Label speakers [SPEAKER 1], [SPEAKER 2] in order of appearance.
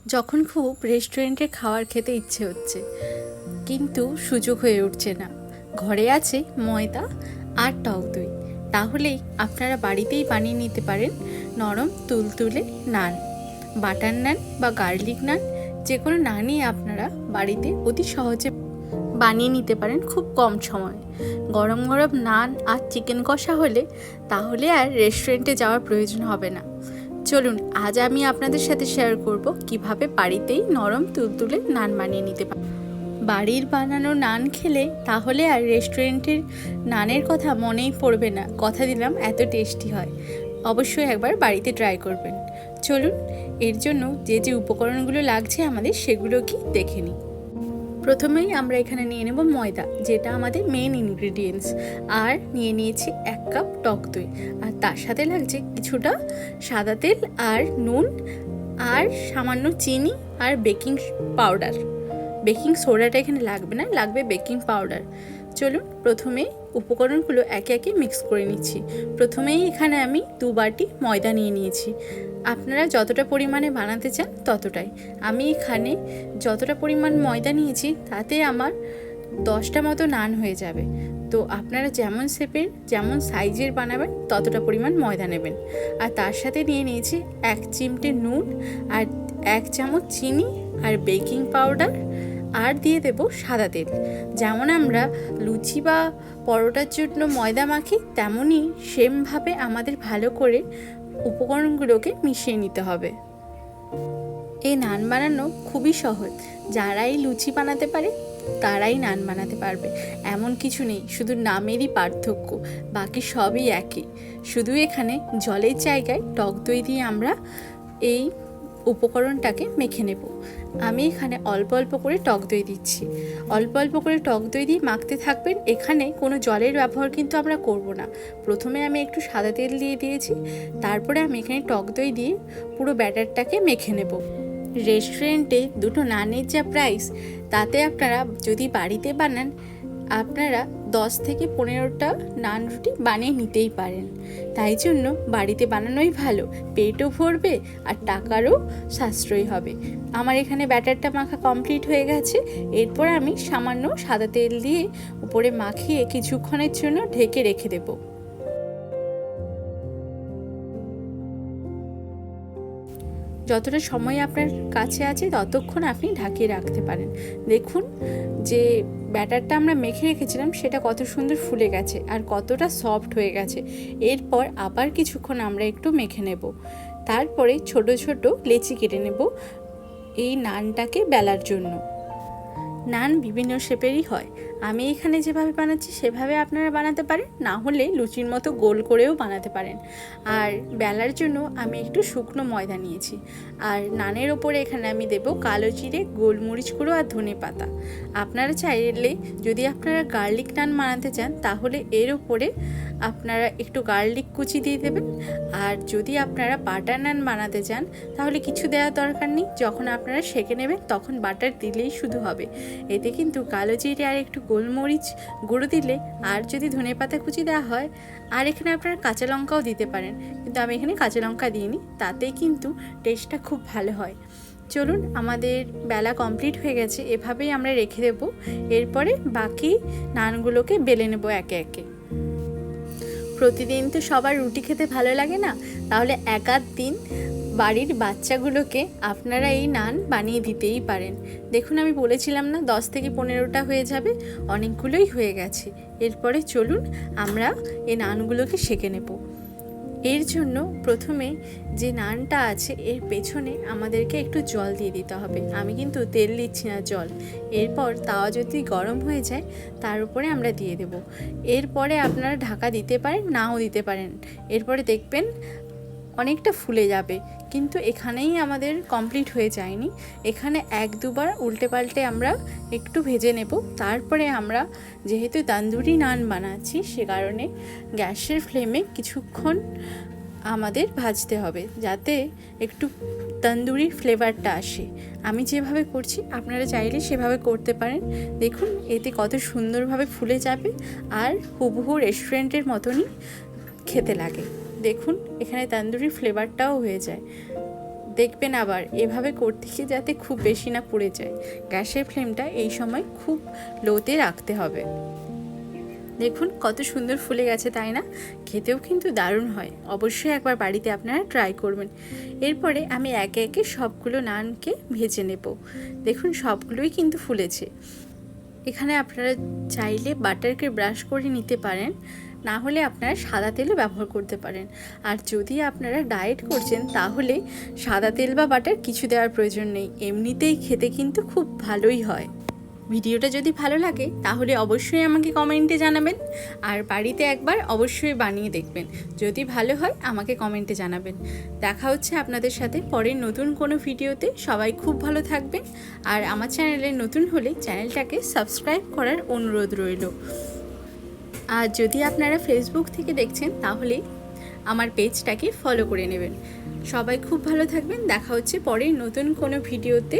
[SPEAKER 1] যখন খুব রেস্টুরেন্টে খাবার খেতে ইচ্ছে হচ্ছে কিন্তু সুযোগ হয়ে উঠছে না, ঘরে আছে ময়দা আর টক দই, তাহলেই আপনারা বাড়িতেই বানিয়ে নিতে পারেন নরম তুলতুলে নান। বাটার নান বা গার্লিক নান, যে কোনো নানই আপনারা বাড়িতে অতি সহজে বানিয়ে নিতে পারেন খুব কম সময়ে। গরম গরম নান আর চিকেন কষা হলে তাহলে আর রেস্টুরেন্টে যাওয়ার প্রয়োজন হবে না। চলুন আজ আমি আপনাদের সাথে শেয়ার করব কিভাবে বাড়িতেই নরম তুলতুলে নান বানিয়ে নিতে পারেন। বাড়ির বানানো নান খেলে তাহলে আর রেস্টুরেন্টের নানের কথা মনেই পড়বে না। কথা দিলাম এত টেস্টি হয়। অবশ্যই একবার বাড়িতে ট্রাই করবেন। চলুন এর জন্য যে যে উপকরণগুলো লাগছে আমাদের সেগুলো কি দেখে নিই। প্রথমেই আমরা এখানে নিয়ে নেব ময়দা, যেটা আমাদের মেন ইনগ্রিডিয়েন্টস, আর নিয়ে নিয়েছি 1 কাপ টক দই, আর তার সাথে লাগছে কিছুটা সাদা তেল আর নুন আর সামান্য চিনি আর বেকিং পাউডার। বেকিং সোডাটা এখানে লাগবে না, লাগবে বেকিং পাউডার। চলুন প্রথমে উপকরণগুলো একে একে মিক্স করে নিচ্ছি। প্রথমেই এখানে আমি 2 বাটি ময়দা নিয়ে নিয়েছি। আপনারা যতটা পরিমাণে বানাতে চান ততটাই। আমি এখানে যতটা পরিমাণ ময়দা নিয়েছি তাতে আমার 10টা মতো নান হয়ে যাবে। তো আপনারা যেমন শেপের যেমন সাইজের বানাবেন ততটা পরিমাণ ময়দা নেবেন। আর তার সাথে নিয়ে নিয়েছি 1 চিমটে নুন আর 1 চামচ চিনি আর বেকিং পাউডার, আর দিয়ে দেব সাদা তেল। যেমন আমরা লুচি বা পরোটার জন্য ময়দা মাখি, তেমনই সেমভাবে আমাদের ভালো করে উপকরণগুলোকে মিশিয়ে নিতে হবে। এই নান বানানো খুবই সহজ। যারাই লুচি বানাতে পারে তারাই নান বানাতে পারবে, এমন কিছু নেই। শুধু নামেরই পার্থক্য, বাকি সবই একই। শুধু এখানে জলের জায়গায় টক দই দিয়ে আমরা এই উপকরণটাকে মেখে নেব। আমি এখানে অল্প অল্প করে টক দই দিচ্ছি। অল্প অল্প করে টক দই দিয়ে মাখতে থাকবেন। এখানে কোনো জলের ব্যবহার কিন্তু আমরা করব না। প্রথমে আমি একটু সাদা তেল দিয়ে দিয়েছি, তারপরে আমি এখানে টক দই দিয়ে পুরো ব্যাটারটাকে মেখে নেব। রেস্টুরেন্টে দুটো নানের যা প্রাইস, তাতে আপনারা যদি বাড়িতে বানান আপনারা 10 থেকে 15টা নান রুটি বানিয়ে নিতেই পারেন। তাই জন্য বাড়িতে বানানোই ভালো, পেটও ভরবে আর টাকারও সাশ্রয় হবে। আমার এখানে ব্যাটারটা মাখা কমপ্লিট হয়ে গেছে। এরপর আমি সামান্য সাদা তেল দিয়ে উপরে মাখিয়ে কিছুক্ষণের জন্য ঢেকে রেখে দেবো। যতটা সময় আপনার কাছে আছে ততক্ষণ আপনি ঢাকিয়ে রাখতে পারেন। দেখুন যে ব্যাটারটা আমরা মেখে রেখেছিলাম সেটা কত সুন্দর ফুলে গেছে আর কতটা সফট হয়ে গেছে। এরপর আবার কিছুক্ষণ আমরা একটু মেখে নেব। তারপরে ছোট ছোট লেচি কেটে নেব এই নানটাকে বেলার জন্য। নান বিভিন্ন শেপেরই হয়। আমি এখানে যেভাবে বানাচ্ছি সেভাবে আপনারা বানাতে পারেন, না হলে লুচির মতো গোল করেও বানাতে পারেন। আর বেলার জন্য আমি একটু শুকনো ময়দা নিয়েছি। আর নানের ওপরে এখানে আমি দেব কালো জিরে, গোলমরিচ গুঁড়ো আর ধনেপাতা। আপনারা চাইলে যদি আপনারা গার্লিক নান বানাতে চান তাহলে এর ওপরে আপনারা একটু গার্লিক কুচি দিয়ে দেবেন। আর যদি আপনারা বাটার নান বানাতে চান তাহলে কিছু দেওয়ার দরকার নেই। যখন আপনারা সেঁকে নেবেন তখন বাটার দিলেই শুধু হবে। এতে কিন্তু কালো জিরে আর একটু গোলমরিচ গুঁড়ো দিলে, আর যদি ধনেপাতা কুচি দেওয়া হয়, আর এখানে আপনারা কাঁচা লঙ্কাও দিতে পারেন, কিন্তু আমি এখানে কাঁচা লঙ্কা দিইনি, তাতেই কিন্তু টেস্টটা খুব ভালো হয়। চলুন আমাদের বেলা কমপ্লিট হয়ে গেছে, এভাবেই আমরা রেখে দেব। এরপরে বাকি নানগুলোকে বেলে নেব একে একে। প্রতিদিন তো সবার রুটি খেতে ভালো লাগে না, তাহলে এক আধ দিন বাড়ির বাচ্চাগুলোকে আপনারা এই নান বানিয়ে দিতেই পারেন। দেখুন আমি বলেছিলাম না 10 থেকে 15টা হয়ে যাবে, অনেকগুলোই হয়ে গেছে। এরপরে চলুন আমরা এই নানগুলোকে সেঁকে নেব। এর জন্য প্রথমে যে নানটা আছে এর পেছনে আমাদেরকে একটু জল দিয়ে দিতে হবে। আমি কিন্তু তেল দিচ্ছি না, জল। এরপর তাওয়া যদি গরম হয়ে যায় তার উপরে আমরা দিয়ে দেব। এরপরে আপনারা ঢাকা দিতে পারেন, নাও দিতে পারেন। এরপরে দেখবেন অনেকটা ফুলে যাবে। কিন্তু এখানেই আমাদের কমপ্লিট হয়ে যায়নি, এখানে 1-2বার উল্টে পাল্টে আমরা একটু ভেজে নেব। তারপরে আমরা যেহেতু তন্দুরি নান বানাচ্ছি সে কারণে গ্যাসের ফ্লেমে কিছুক্ষণ আমাদের ভাজতে হবে, যাতে একটু তন্দুরি ফ্লেভারটা আসে। আমি যেভাবে করছি আপনারা চাইলে সেভাবে করতে পারেন। দেখুন এতে কত সুন্দরভাবে ফুলে যাবে আর হুবহু রেস্টুরেন্টের মতনই খেতে লাগে। দেখুন এখানে তন্দুরি ফ্লেভারটাও হয়ে যায়। দেখবেন আবার এভাবে করতে গিয়ে যাতে খুব বেশি না পুড়ে যায়। গ্যাসের ফ্লেমটা এই সময় খুব লোতে রাখতে হবে। দেখুন কত সুন্দর ফুলে গেছে, তাই না? খেতেও কিন্তু দারুণ হয়। অবশ্যই একবার বাড়িতে আপনারা ট্রাই করবেন। এরপরে আমি একে একে সবগুলো নানকে ভেজে নেব। দেখুন সবগুলোই কিন্তু ফুলেছে। এখানে আপনারা চাইলে বাটারকে ব্রাশ করে নিতে পারেন, না হলে আপনারা সাদা তেলও ব্যবহার করতে পারেন। আর যদি আপনারা ডায়েট করছেন তাহলে সাদা তেল বা বাটার কিছু দেওয়ার প্রয়োজন নেই, এমনিতেই খেতে কিন্তু খুব ভালোই হয়। ভিডিওটা যদি ভালো লাগে তাহলে অবশ্যই আমাকে কমেন্টে জানাবেন, আর বাড়িতে একবার অবশ্যই বানিয়ে দেখবেন। যদি ভালো হয় আমাকে কমেন্টে জানাবেন। দেখা হচ্ছে আপনাদের সাথে পরের নতুন কোনো ভিডিওতে। সবাই খুব ভালো থাকবেন, আর আমার চ্যানেলে নতুন হলে চ্যানেলটাকে সাবস্ক্রাইব করার অনুরোধ রইল। আর যদি আপনারা ফেসবুক থেকে দেখছেন তাহলে আমার পেজটাকে ফলো করে নেবেন। সবাই খুব ভালো থাকবেন। দেখা হচ্ছে পরের নতুন কোনো ভিডিওতে।